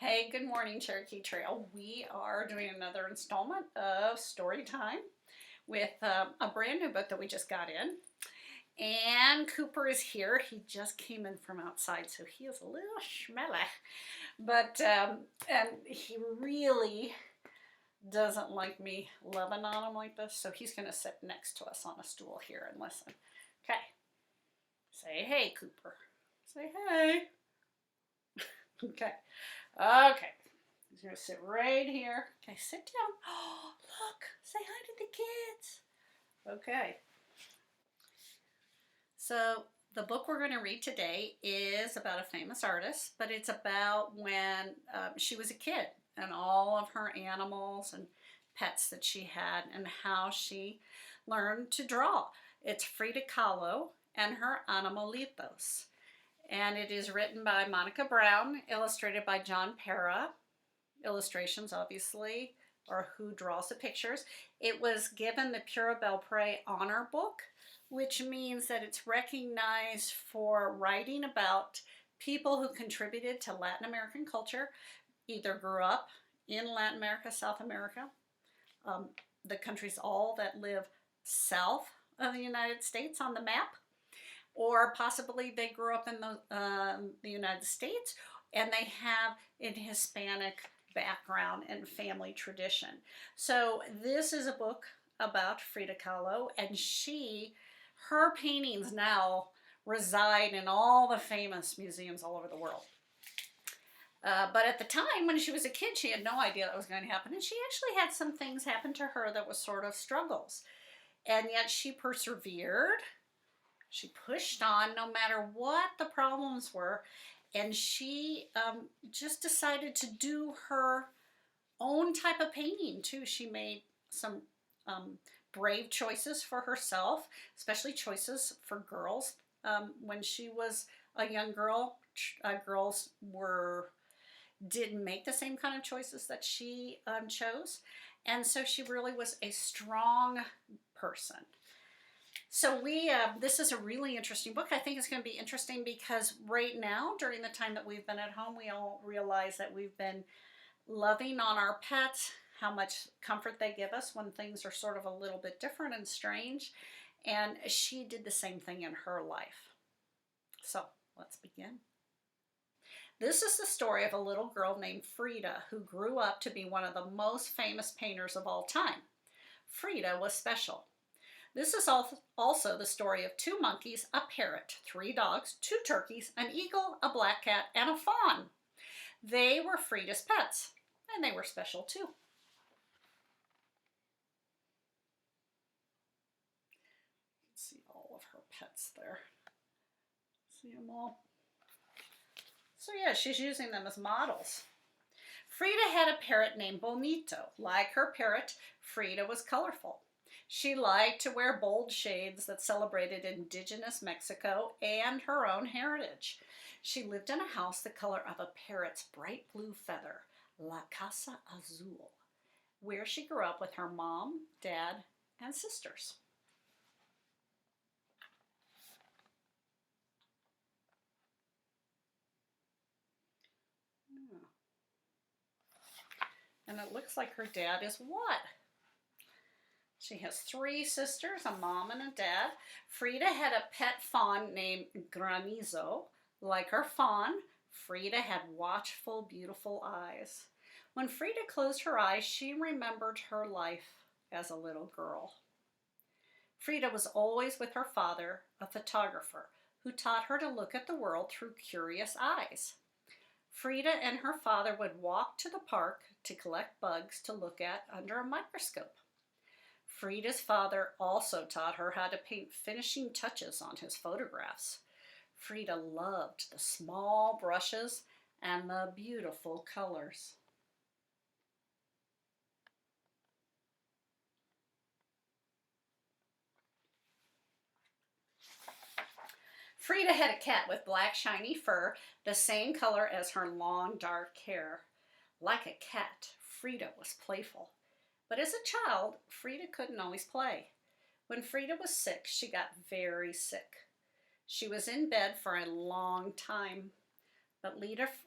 Hey, good morning, Cherokee Trail. We are doing another installment of Story Time with a brand new book that we just got in. And Cooper is here. He just came in from outside, so he is a little schmelly. And he really doesn't like me loving on him like this, so he's going to sit next to us on a stool here and listen. Okay. Say hey, Cooper. Say hey. Okay. Okay. He's going to sit right here. Okay, sit down. Oh, look. Say hi to the kids. Okay. So the book we're going to read today is about a famous artist, but it's about when she was a kid and all of her animals and pets that she had and how she learned to draw. It's Frida Kahlo and her Animalitos. And it is written by Monica Brown, illustrated by John Para. Illustrations, obviously, or who draws the pictures. It was given the Pura Belpré Honor Book, which means that it's recognized for writing about people who contributed to Latin American culture, either grew up in Latin America, South America, the countries all that live south of the United States on the map, or possibly they grew up in the United States and they have an Hispanic background and family tradition. So this is a book about Frida Kahlo, and her paintings now reside in all the famous museums all over the world. But at the time when she was a kid, she had no idea that was going to happen, and she actually had some things happen to her that was sort of struggles. And yet she persevered. She pushed on no matter what the problems were, and she just decided to do her own type of painting too. She made some brave choices for herself, especially choices for girls. When she was a young girl, girls didn't make the same kind of choices that she chose, and so she really was a strong person. So this is a really interesting book. I think it's going to be interesting because right now, during the time that we've been at home, we all realize that we've been loving on our pets, how much comfort they give us when things are sort of a little bit different and strange. And she did the same thing in her life. So let's begin. This is the story of a little girl named Frida who grew up to be one of the most famous painters of all time. Frida was special. This is also the story of 2 monkeys, a parrot, 3 dogs, 2 turkeys, an eagle, a black cat, and a fawn. They were Frida's pets, and they were special too. See all of her pets there. See them all? So yeah, she's using them as models. Frida had a parrot named Bonito. Like her parrot, Frida was colorful. She liked to wear bold shades that celebrated indigenous Mexico and her own heritage. She lived in a house the color of a parrot's bright blue feather, La Casa Azul, where she grew up with her mom, dad, and sisters. And it looks like her dad is what? She has 3 sisters, a mom and a dad. Frida had a pet fawn named Granizo. Like her fawn, Frida had watchful, beautiful eyes. When Frida closed her eyes, she remembered her life as a little girl. Frida was always with her father, a photographer, who taught her to look at the world through curious eyes. Frida and her father would walk to the park to collect bugs to look at under a microscope. Frida's father also taught her how to paint finishing touches on his photographs. Frida loved the small brushes and the beautiful colors. Frida had a cat with black shiny fur, the same color as her long dark hair. Like a cat, Frida was playful. But as a child, Frida couldn't always play. When Frida was sick, she got very sick. She was in bed for a long time. But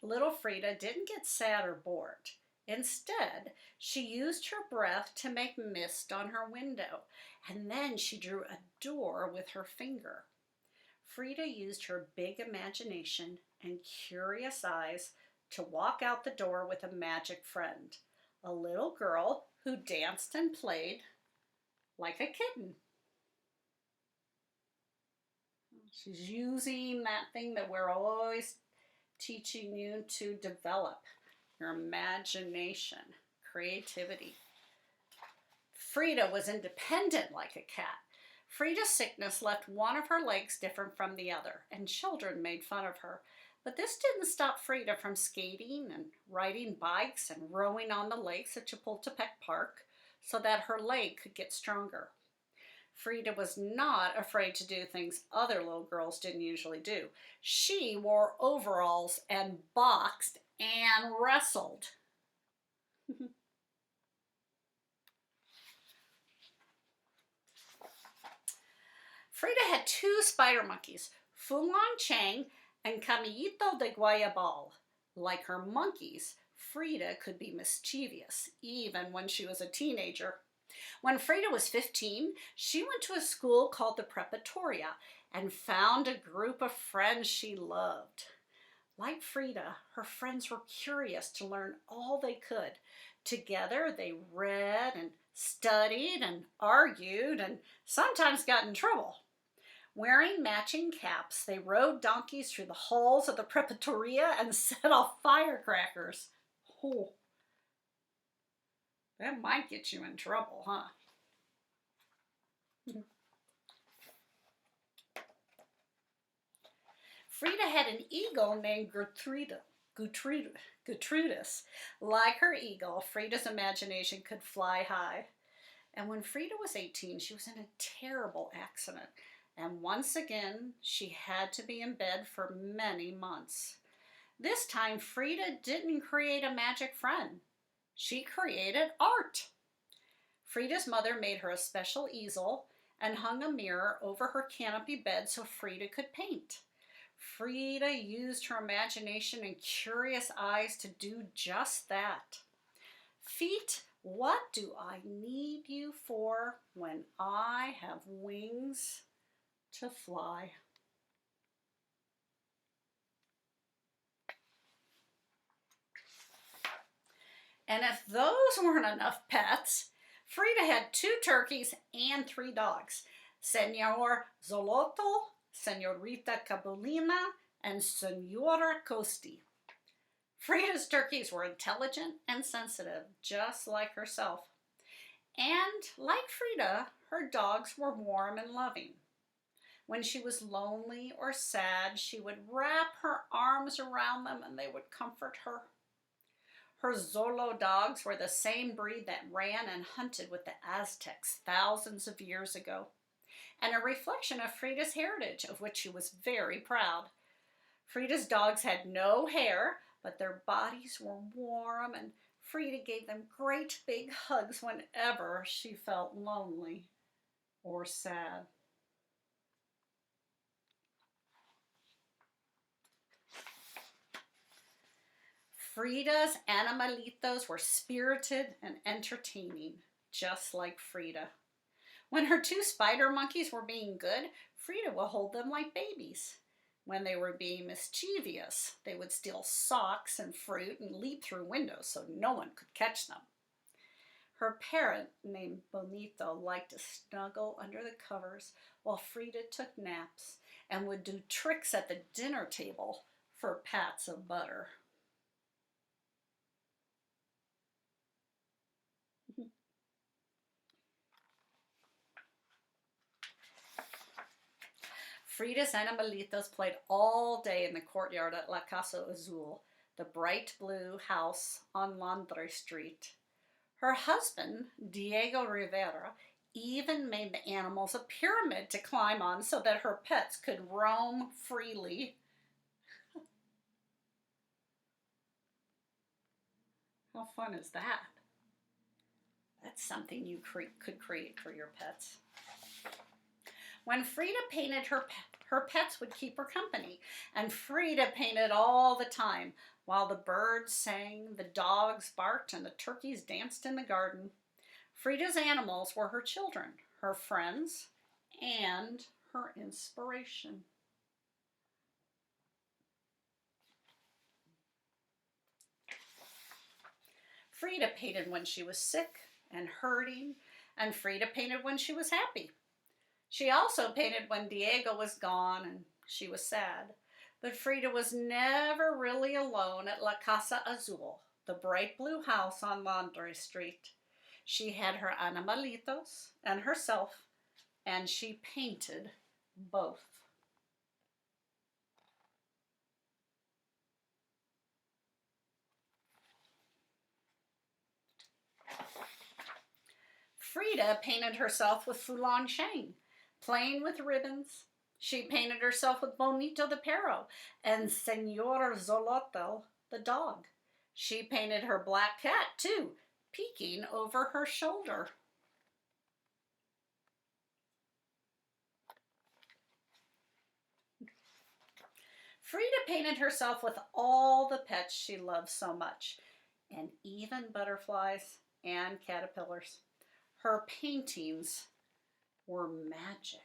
little Frida didn't get sad or bored. Instead, she used her breath to make mist on her window, and then she drew a door with her finger. Frida used her big imagination and curious eyes to walk out the door with a magic friend, a little girl who danced and played like a kitten. She's using that thing that we're always teaching you to develop, your imagination, creativity. Frida was independent like a cat. Frida's sickness left one of her legs different from the other, and children made fun of her. But this didn't stop Frida from skating and riding bikes and rowing on the lakes at Chapultepec Park so that her leg could get stronger. Frida was not afraid to do things other little girls didn't usually do. She wore overalls and boxed and wrestled. Frida had two spider monkeys, Fulon Chang and Camillito de Guayabal. Like her monkeys, Frida could be mischievous, even when she was a teenager. When Frida was 15, she went to a school called the Preparatoria and found a group of friends she loved. Like Frida, her friends were curious to learn all they could. Together, they read and studied and argued and sometimes got in trouble. Wearing matching caps, they rode donkeys through the halls of the Preparatoria and set off firecrackers. Oh, that might get you in trouble, huh? Frida had an eagle named Gertrudis. Like her eagle, Frida's imagination could fly high. And when Frida was 18, she was in a terrible accident. And once again, she had to be in bed for many months. This time, Frida didn't create a magic friend. She created art. Frida's mother made her a special easel and hung a mirror over her canopy bed so Frida could paint. Frida used her imagination and curious eyes to do just that. Feet, what do I need you for when I have wings to fly? And if those weren't enough pets, Frida had 2 turkeys and 3 dogs, Senor Zolotl, Senorita Cabulina, and Senora Costi. Frida's turkeys were intelligent and sensitive, just like herself. And like Frida, her dogs were warm and loving. When she was lonely or sad, she would wrap her arms around them and they would comfort her. Her Zolo dogs were the same breed that ran and hunted with the Aztecs thousands of years ago, and a reflection of Frida's heritage, of which she was very proud. Frida's dogs had no hair, but their bodies were warm, and Frida gave them great big hugs whenever she felt lonely or sad. Frida's Animalitos were spirited and entertaining, just like Frida. When her 2 spider monkeys were being good, Frida would hold them like babies. When they were being mischievous, they would steal socks and fruit and leap through windows so no one could catch them. Her parrot, named Bonito, liked to snuggle under the covers while Frida took naps and would do tricks at the dinner table for pats of butter. Frida's Animalitos played all day in the courtyard at La Casa Azul, the bright blue house on Londres Street. Her husband, Diego Rivera, even made the animals a pyramid to climb on so that her pets could roam freely. How fun is that? That's something you could create for your pets. When Frida painted Her pets would keep her company, and Frida painted all the time while the birds sang, the dogs barked, and the turkeys danced in the garden. Frida's animals were her children, her friends, and her inspiration. Frida painted when she was sick and hurting, and Frida painted when she was happy. She also painted when Diego was gone and she was sad. But Frida was never really alone at La Casa Azul, the bright blue house on Laundry Street. She had her Animalitos and herself, and she painted both. Frida painted herself with Foulon Shane, playing with ribbons. She painted herself with Bonito the Perro and Senor Zolotl the dog. She painted her black cat too, peeking over her shoulder. Frida painted herself with all the pets she loved so much, and even butterflies and caterpillars. Her paintings were magic.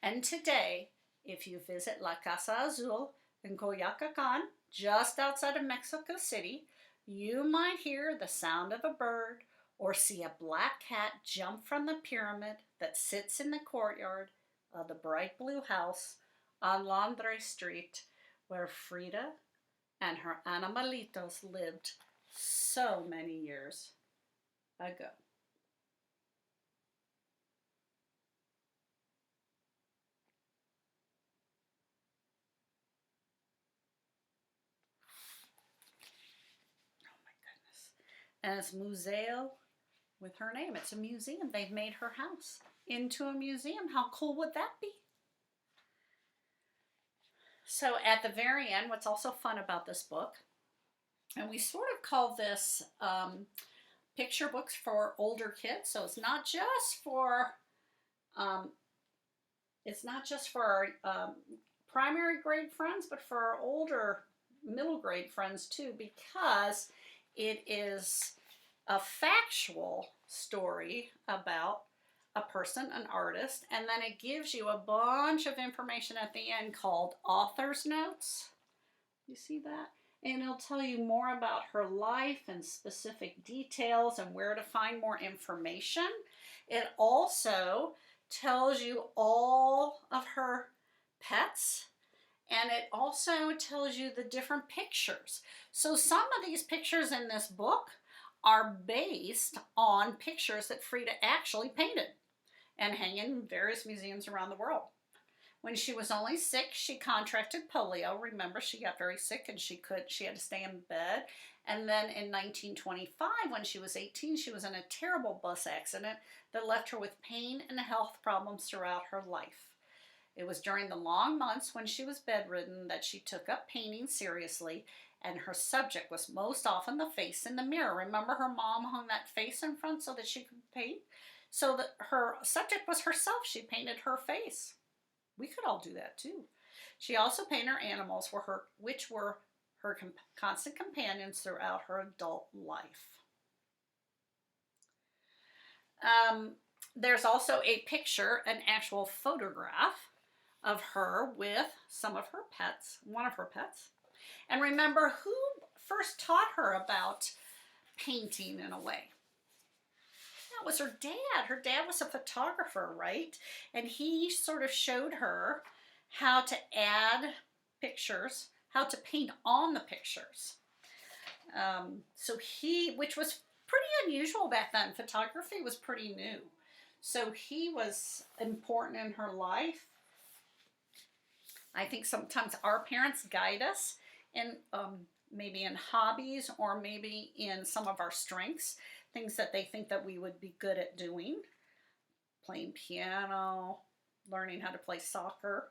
And today, if you visit La Casa Azul in Coyoacán, just outside of Mexico City, you might hear the sound of a bird or see a black cat jump from the pyramid that sits in the courtyard of the bright blue house on Laundry Street, where Frida and her Animalitos lived so many years ago. Oh my goodness. And it's Museo with her name. It's a museum. They've made her house into a museum. How cool would that be? So at the very end, what's also fun about this book, and we sort of call this picture books for older kids. So um, it's not just for our primary grade friends, but for our older middle grade friends too, because it is a factual story about a person, an artist, and then it gives you a bunch of information at the end called author's notes. You see that? And it'll tell you more about her life and specific details and where to find more information. It also tells you all of her pets, and it also tells you the different pictures. So some of these pictures in this book are based on pictures that Frida actually painted and hang in various museums around the world. When she was only 6, she contracted polio. Remember, she got very sick and she had to stay in bed. And then in 1925, when she was 18, she was in a terrible bus accident that left her with pain and health problems throughout her life. It was during the long months when she was bedridden that she took up painting seriously, and her subject was most often the face in the mirror. Remember, her mom hung that face in front so that she could paint? So that her subject was herself. She painted her face. We could all do that too. She also painted her animals, which were her constant companions throughout her adult life. There's also a picture, an actual photograph of her with some of her pets, one of her pets. And remember, who first taught her about painting in a way? That was her dad. Her dad was a photographer, right? And he sort of showed her how to add pictures, how to paint on the pictures. Which was pretty unusual back then. Photography was pretty new. So he was important in her life. I think sometimes our parents guide us in maybe in hobbies or maybe in some of our strengths, things that they think that we would be good at doing. Playing piano, learning how to play soccer.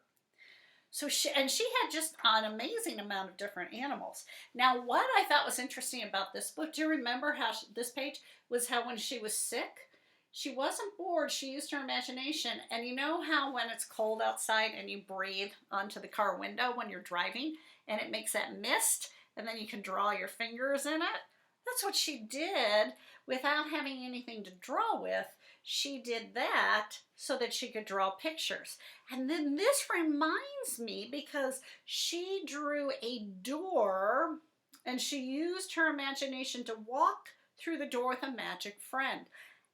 So she had just an amazing amount of different animals. Now, what I thought was interesting about this book, do you remember how this page was how when she was sick, she wasn't bored. She used her imagination. And you know how when it's cold outside and you breathe onto the car window when you're driving and it makes that mist and then you can draw your fingers in it? That's what she did without having anything to draw with. She did that so that she could draw pictures. And then this reminds me because she drew a door and she used her imagination to walk through the door with a magic friend.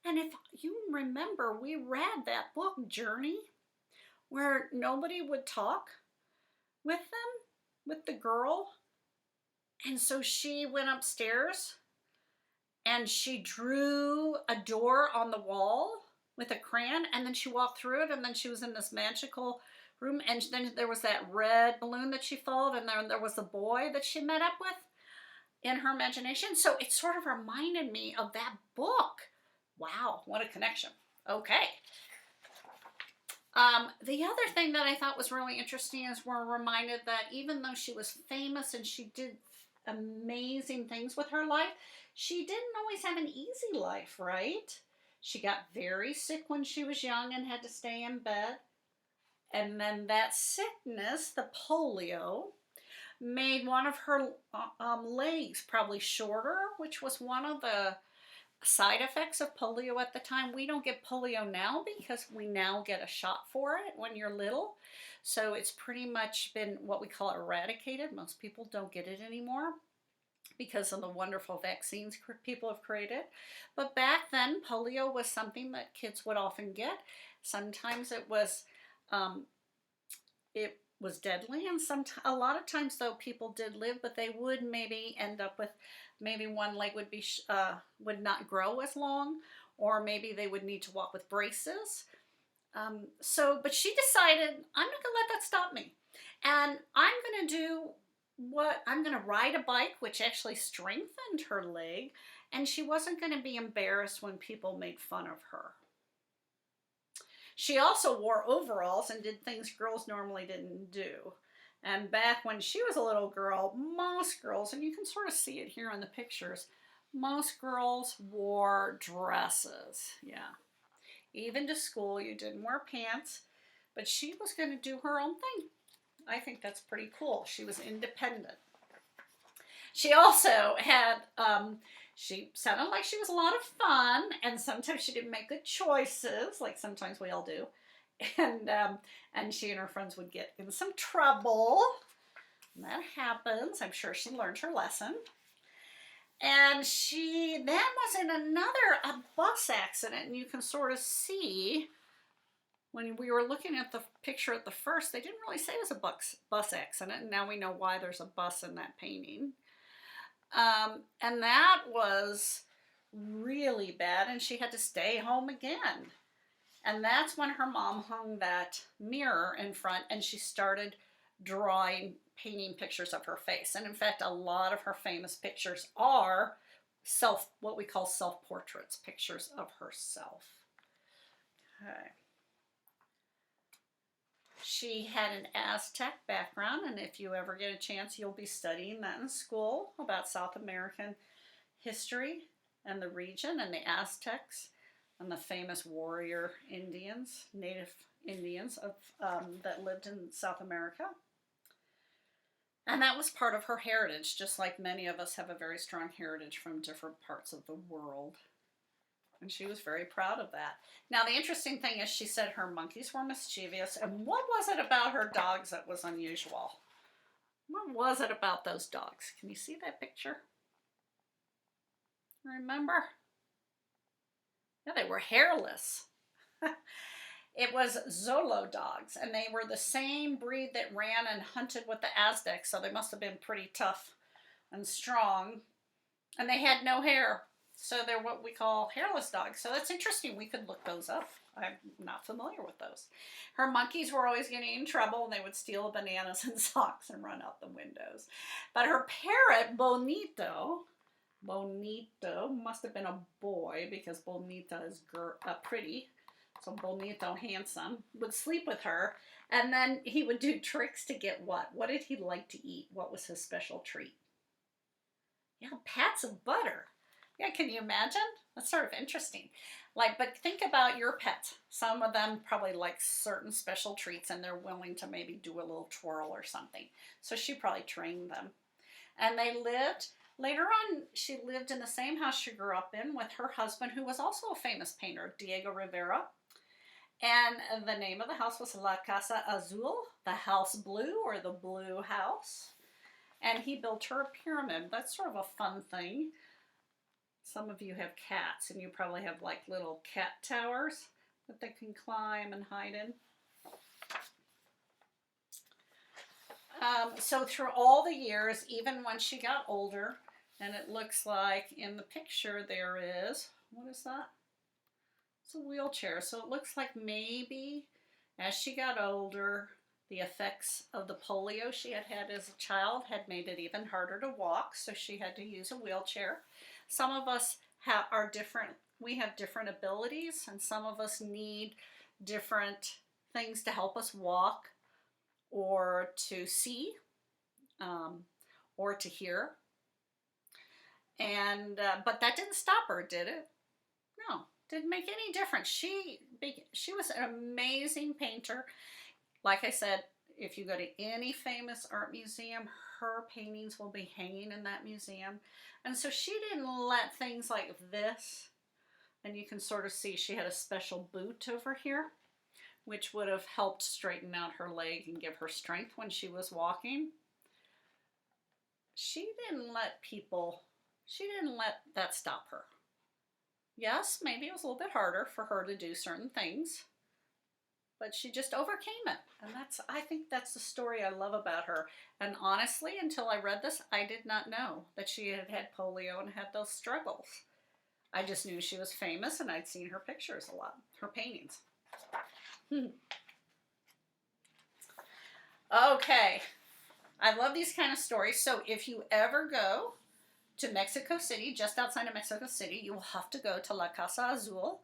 And if you remember, we read that book, Journey, where nobody would talk with them, with the girl. And so she went upstairs and she drew a door on the wall with a crayon, and then she walked through it, and then she was in this magical room, and then there was that red balloon that she followed, and then there was the boy that she met up with in her imagination. So it sort of reminded me of that book. Wow, what a connection. Okay. The other thing that I thought was really interesting is we're reminded that even though she was famous and she did amazing things with her life, she didn't always have an easy life, right? She got very sick when she was young and had to stay in bed. And then that sickness, the polio, made one of her legs probably shorter, which was one of the side effects of polio at the time. We don't get polio now because we now get a shot for it when you're little. So it's pretty much been what we call eradicated. Most people don't get it anymore because of the wonderful vaccines people have created. But back then, polio was something that kids would often get. Sometimes it was deadly, and a lot of times though people did live, but they would maybe end up with maybe one leg would not grow as long, or maybe they would need to walk with braces. But she decided, I'm not gonna let that stop me, and I'm gonna ride a bike, which actually strengthened her leg, and she wasn't gonna be embarrassed when people made fun of her. She also wore overalls and did things girls normally didn't do. And back when she was a little girl, most girls, and you can sort of see it here in the pictures, most girls wore dresses. Yeah. Even to school, you didn't wear pants, but she was going to do her own thing. I think that's pretty cool. She was independent. She also had, she sounded like she was a lot of fun, and sometimes she didn't make good choices, like sometimes we all do. And she and her friends would get in some trouble. And that happens. I'm sure she learned her lesson. And she then was in a bus accident, and you can sort of see when we were looking at the picture at the first, they didn't really say it was a bus accident, and now we know why there's a bus in that painting. And that was really bad, and she had to stay home again. And that's when her mom hung that mirror in front, and she started painting pictures of her face. And in fact, a lot of her famous pictures are what we call self-portraits, pictures of herself. Okay. She had an Aztec background, and if you ever get a chance, you'll be studying that in school about South American history and the region and the Aztecs and the famous warrior Indians, native Indians that lived in South America. And that was part of her heritage, just like many of us have a very strong heritage from different parts of the world. And she was very proud of that. Now, the interesting thing is she said her monkeys were mischievous. And what was it about her dogs that was unusual? What was it about those dogs? Can you see that picture? Remember? Yeah, they were hairless. It was Zolo dogs, and they were the same breed that ran and hunted with the Aztecs, so they must have been pretty tough and strong. And they had no hair. So they're what we call hairless dogs. So that's interesting. We could look those up. I'm not familiar with those. Her monkeys were always getting in trouble, and they would steal bananas and socks and run out the windows. But her parrot, Bonito must have been a boy because Bonita is pretty. so bonito, handsome, would sleep with her. And then he would do tricks to get what? What did he like to eat? What was his special treat? Yeah, pats of butter. Yeah, can you imagine? That's sort of interesting. Like, but think about your pets. Some of them probably like certain special treats and they're willing to maybe do a little twirl or something. So she probably trained them. And they lived, later on, she lived in the same house she grew up in with her husband, who was also a famous painter, Diego Rivera. And the name of the house was La Casa Azul, the house blue or the blue house. And he built her a pyramid. That's sort of a fun thing. Some of you have cats and you probably have like little cat towers that they can climb and hide in. So through all the years, even when she got older, and it looks like in the picture there is, what is that? It's a wheelchair. So it looks like maybe as she got older, the effects of the polio she had had as a child had made it even harder to walk, so she had to use a wheelchair. Some of us are different. We have different abilities, and some of us need different things to help us walk or to see or to hear. And but that didn't stop her, did it? No, didn't make any difference. She was an amazing painter. Like I said, if you go to any famous art museum, her paintings will be hanging in that museum. And so she didn't let things like this, and you can sort of see she had a special boot over here, which would have helped straighten out her leg and give her strength when she was walking. She didn't let that stop her. Yes, maybe it was a little bit harder for her to do certain things, but she just overcame it. And I think that's the story I love about her. And honestly, until I read this, I did not know that she had had polio and had those struggles. I just knew she was famous and I'd seen her pictures a lot, her paintings. Okay, I love these kind of stories. So if you ever go to Mexico City, just outside of Mexico City, you will have to go to La Casa Azul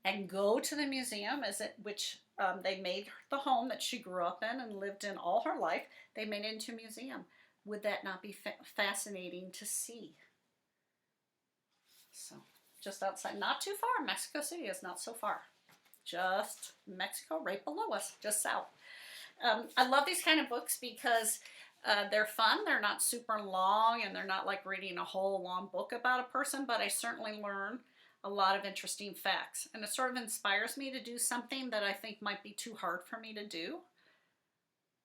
and go to the museum, which they made the home that she grew up in and lived in all her life. They made it into a museum. Would that not be fascinating to see? So just outside, not too far. Mexico City is not so far. Just Mexico right below us, just south. I love these kind of books because they're fun. They're not super long and they're not like reading a whole long book about a person, but I certainly learn a lot of interesting facts. And it sort of inspires me to do something that I think might be too hard for me to do.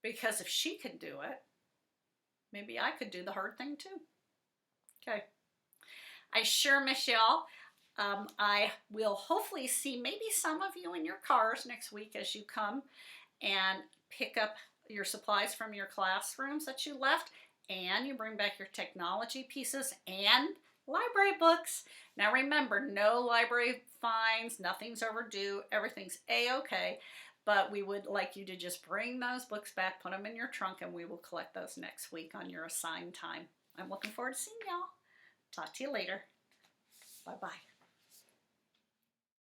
Because if she could do it, maybe I could do the hard thing too. Okay. I sure miss y'all. I will hopefully see maybe some of you in your cars next week as you come and pick up your supplies from your classrooms that you left, and you bring back your technology pieces and library books. Now remember, no library fines, nothing's overdue, everything's a-okay, but we would like you to just bring those books back, put them in your trunk, and we will collect those next week on your assigned time. I'm looking forward to seeing y'all. Talk to you later. Bye-bye.